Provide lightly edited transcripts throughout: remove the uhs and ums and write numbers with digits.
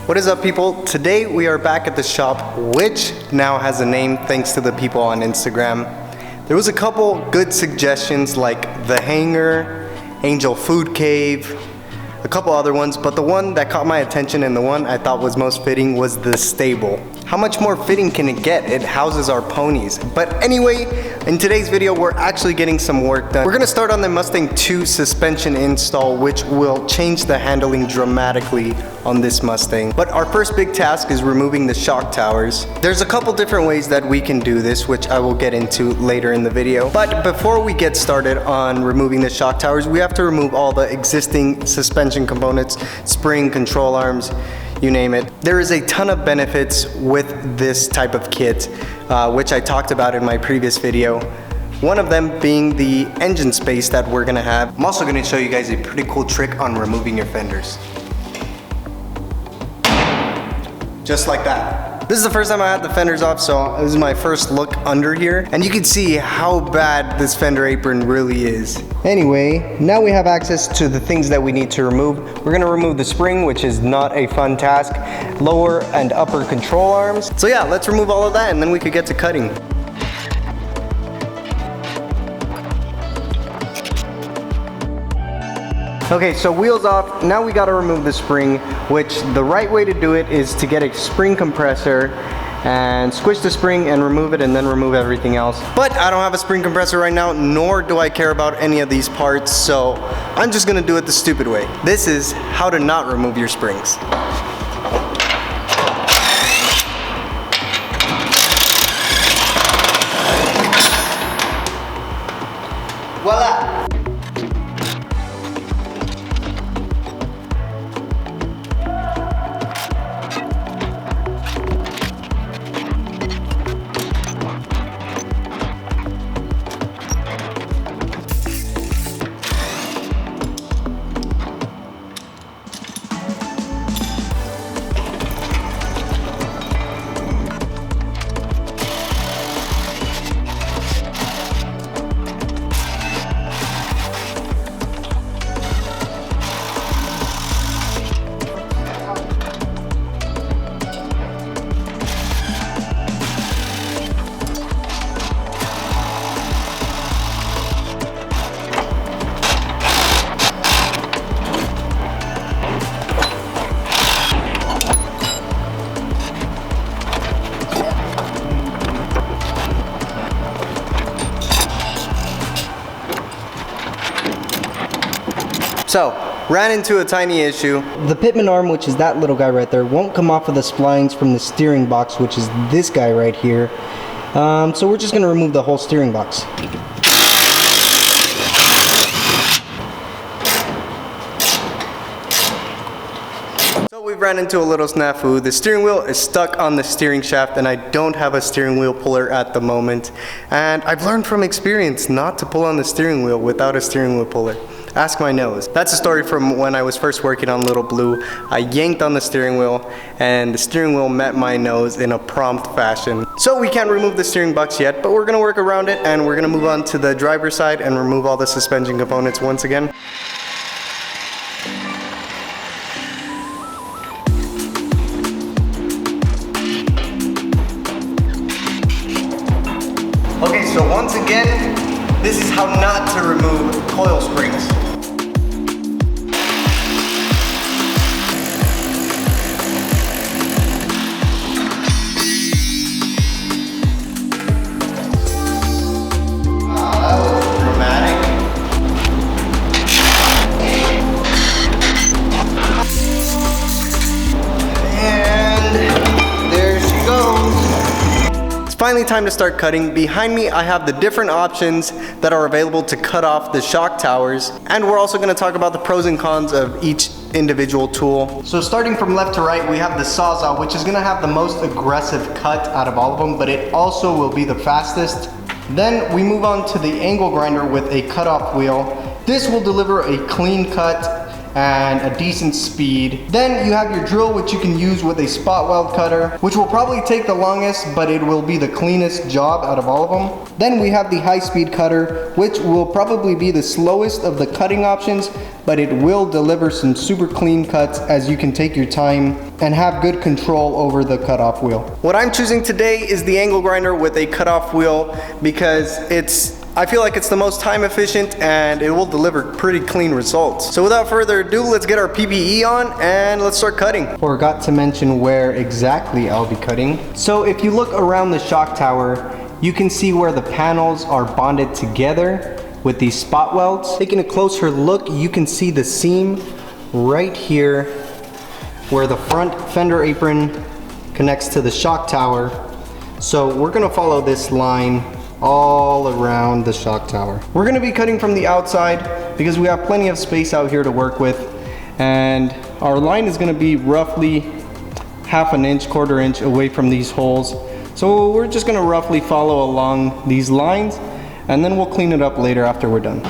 What is up, people? Today we are back at the shop, which now has a name thanks to the people on Instagram. There was a couple good suggestions like The Hangar, Angel Food Cave, a couple other ones, but the one that caught my attention and the one I thought was most fitting was The Stable. How much more fitting can it get? It houses our ponies. But anyway, in today's video, we're actually getting some work done. We're gonna start on the Mustang 2 suspension install, which will change the handling dramatically on this Mustang. But our first big task is removing the shock towers. There's a couple different ways that we can do this, which I will get into later in the video. But before we get started on removing the shock towers, we have to remove all the existing suspension components, spring, control arms, you name it. There is a ton of benefits with this type of kit, which I talked about in my previous video. One of them being the engine space that we're gonna have. I'm also gonna show you guys a pretty cool trick on removing your fenders. Just like that. This is the first time I had the fenders off, so this is my first look under here. And you can see how bad this fender apron really is. Anyway, now we have access to the things that we need to remove. We're gonna remove the spring, which is not a fun task, lower and upper control arms. So yeah, let's remove all of that and then we could get to cutting. Okay, so wheels off, now we gotta remove the spring, which the right way to do it is to get a spring compressor and squish the spring and remove it and then remove everything else. But I don't have a spring compressor right now, nor do I care about any of these parts, so I'm just gonna do it the stupid way. This is how to not remove your springs. Voila! So, ran into a tiny issue. The pitman arm, which is that little guy right there, won't come off of the splines from the steering box, which is this guy right here. So we're just gonna remove the whole steering box. We've ran into a little snafu. The steering wheel is stuck on the steering shaft and I don't have a steering wheel puller at the moment. And I've learned from experience not to pull on the steering wheel without a steering wheel puller. Ask my nose. That's a story from when I was first working on Little Blue. I yanked on the steering wheel and the steering wheel met my nose in a prompt fashion. So we can't remove the steering box yet, but we're gonna work around it and we're gonna move on to the driver's side and remove all the suspension components once again. Okay, so once again, this is how not to remove coil springs. That was dramatic. And there she goes. Finally time to start cutting. Behind me I have the different options that are available to cut off the shock towers, and we're also going to talk about the pros and cons of each individual tool. So starting from left to right, we have the Sawzall, which is going to have the most aggressive cut out of all of them, but it also will be the fastest. Then we move on to the angle grinder with a cutoff wheel. This will deliver a clean cut and a decent speed. Then you have your drill, which you can use with a spot weld cutter, which will probably take the longest, but it will be the cleanest job out of all of them. Then we have the high-speed cutter, which will probably be the slowest of the cutting options, but it will deliver some super clean cuts as you can take your time and have good control over the cutoff wheel. What I'm choosing today is the angle grinder with a cutoff wheel because I feel like it's the most time efficient and it will deliver pretty clean results. So without further ado, let's get our PPE on and let's start cutting. Forgot to mention where exactly I'll be cutting. So if you look around the shock tower, you can see where the panels are bonded together with these spot welds. Taking a closer look, you can see the seam right here where the front fender apron connects to the shock tower. So we're gonna follow this line all around the shock tower. We're gonna be cutting from the outside because we have plenty of space out here to work with, and our line is gonna be roughly half an inch, quarter inch away from these holes. So we're just gonna roughly follow along these lines, and then we'll clean it up later after we're done.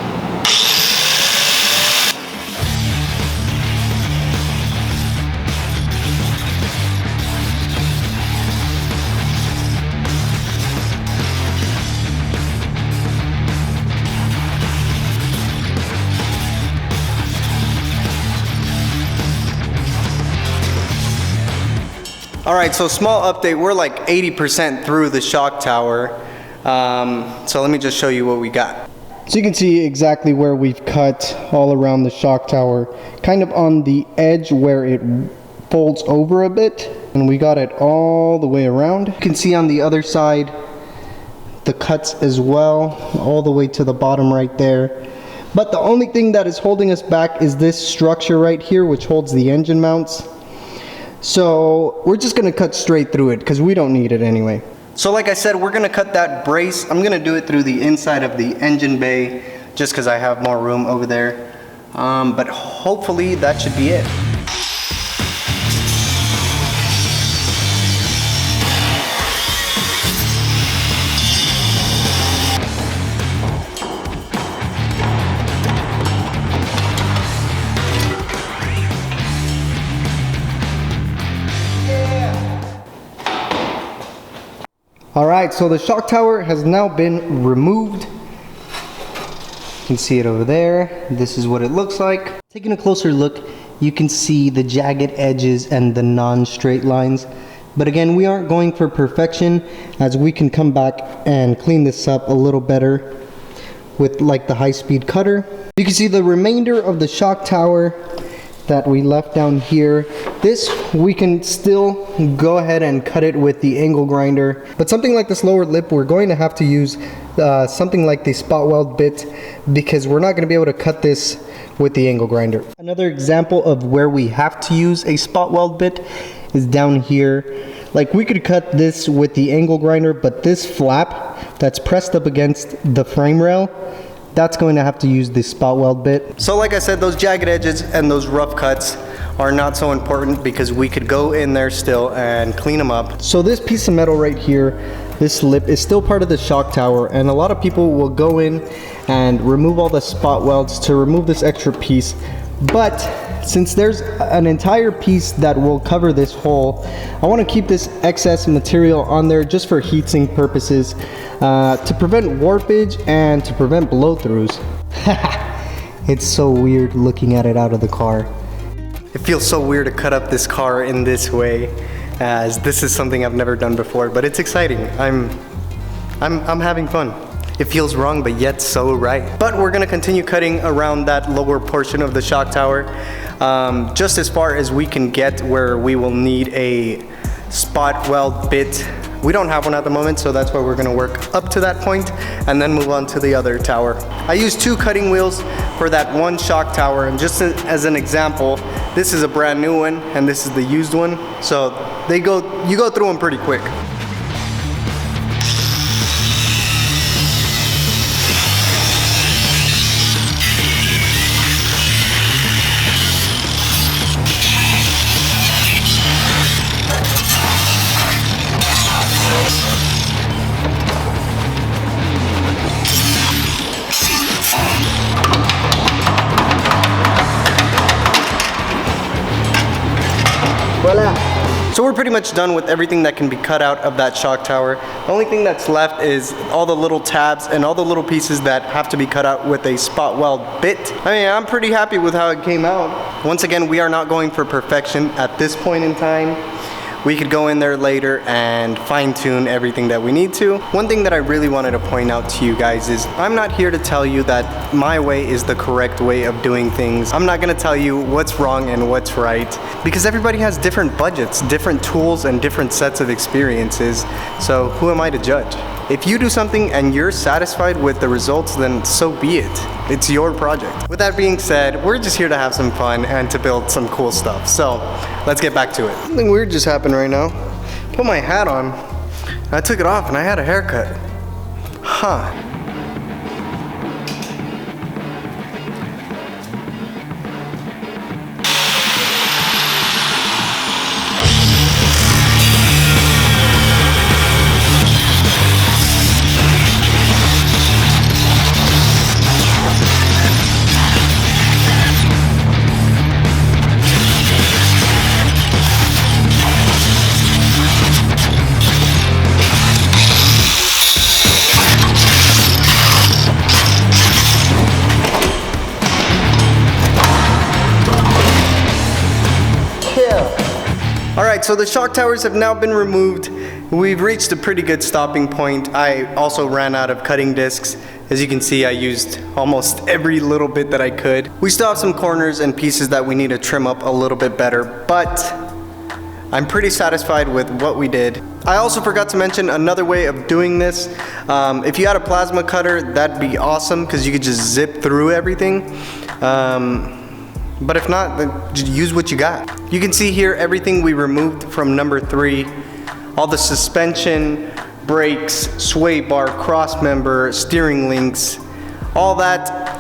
All right, so small update, we're like 80% through the shock tower. So let me just show you what we got. So you can see exactly where we've cut all around the shock tower, kind of on the edge where it folds over a bit, and we got it all the way around. You can see on the other side the cuts as well, all the way to the bottom right there. But the only thing that is holding us back is this structure right here, which holds the engine mounts. So we're just gonna cut straight through it because we don't need it anyway. So like I said, we're gonna cut that brace. I'm gonna do it through the inside of the engine bay just because I have more room over there. But hopefully that should be it. Alright, so the shock tower has now been removed. You can see it over there. This is what it looks like. Taking a closer look, you can see the jagged edges and the non-straight lines. But again, we aren't going for perfection, as we can come back and clean this up a little better with like the high-speed cutter. You can see the remainder of the shock tower that we left down here. This we can still go ahead and cut it with the angle grinder, but something like this lower lip we're going to have to use something like the spot weld bit because we're not going to be able to cut this with the angle grinder. Another example of where we have to use a spot weld bit is down here. Like we could cut this with the angle grinder, but this flap that's pressed up against the frame rail, that's going to have to use the spot weld bit. So like I said, those jagged edges and those rough cuts are not so important because we could go in there still and clean them up. So this piece of metal right here, this lip is still part of the shock tower, and a lot of people will go in and remove all the spot welds to remove this extra piece. But since there's an entire piece that will cover this hole, I want to keep this excess material on there just for heatsink purposes, to prevent warpage and to prevent blow-throughs. It's so weird looking at it out of the car. It feels so weird to cut up this car in this way, as this is something I've never done before, but it's exciting. I'm having fun. It feels wrong, but yet so right. But we're gonna continue cutting around that lower portion of the shock tower, just as far as we can get where we will need a spot weld bit. We don't have one at the moment, so that's why we're gonna work up to that point and then move on to the other tower. I used 2 cutting wheels for that one shock tower, and just as an example, this is a brand new one and this is the used one. So you go through them pretty quick. So we're pretty much done with everything that can be cut out of that shock tower. The only thing that's left is all the little tabs and all the little pieces that have to be cut out with a spot weld bit. I mean, I'm pretty happy with how it came out. Once again, we are not going for perfection at this point in time. We could go in there later and fine-tune everything that we need to. One thing that I really wanted to point out to you guys is I'm not here to tell you that my way is the correct way of doing things. I'm not gonna tell you what's wrong and what's right, because everybody has different budgets, different tools, and different sets of experiences. So who am I to judge? If you do something and you're satisfied with the results, then so be it. It's your project. With that being said, we're just here to have some fun and to build some cool stuff. So let's get back to it. Something weird just happened right now. Put my hat on, I took it off and I had a haircut. Huh. Alright, so the shock towers have now been removed. We've reached a pretty good stopping point. I also ran out of cutting discs. As you can see, I used almost every little bit that I could. We still have some corners and pieces that we need to trim up a little bit better, but I'm pretty satisfied with what we did. I also forgot to mention another way of doing this. If you had a plasma cutter, that'd be awesome because you could just zip through everything. But if not, then just use what you got. You can see here everything we removed from number 3. All the suspension, brakes, sway bar, cross member, steering links, all that,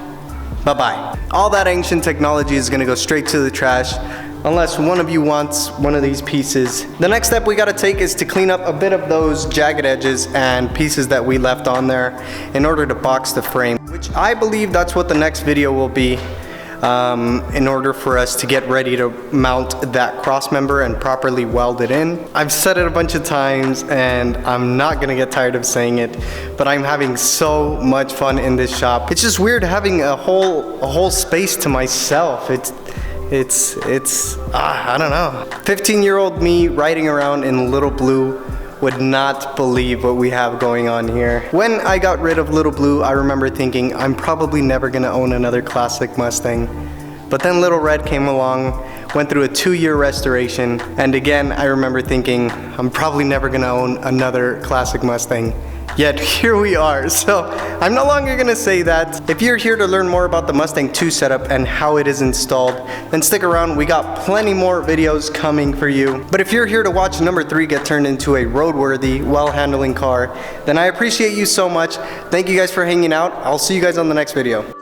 bye-bye. All that ancient technology is gonna go straight to the trash unless one of you wants one of these pieces. The next step we gotta take is to clean up a bit of those jagged edges and pieces that we left on there in order to box the frame, which I believe that's what the next video will be. In order for us to get ready to mount that cross member and properly weld it in. I've said it a bunch of times and I'm not gonna get tired of saying it, but I'm having so much fun in this shop. It's just weird having a whole space to myself. I don't know. 15-year-old me riding around in Little Blue would not believe what we have going on here. When I got rid of Little Blue, I remember thinking I'm probably never gonna own another classic Mustang. But then Little Red came along, went through a 2-year restoration, and again I remember thinking I'm probably never gonna own another classic Mustang. Yet here we are. So I'm no longer gonna say that. If you're here to learn more about the Mustang 2 setup and how it is installed, then stick around. We got plenty more videos coming for you. But if you're here to watch number 3 get turned into a roadworthy, well-handling car, then I appreciate you so much. Thank you guys for hanging out. I'll see you guys on the next video.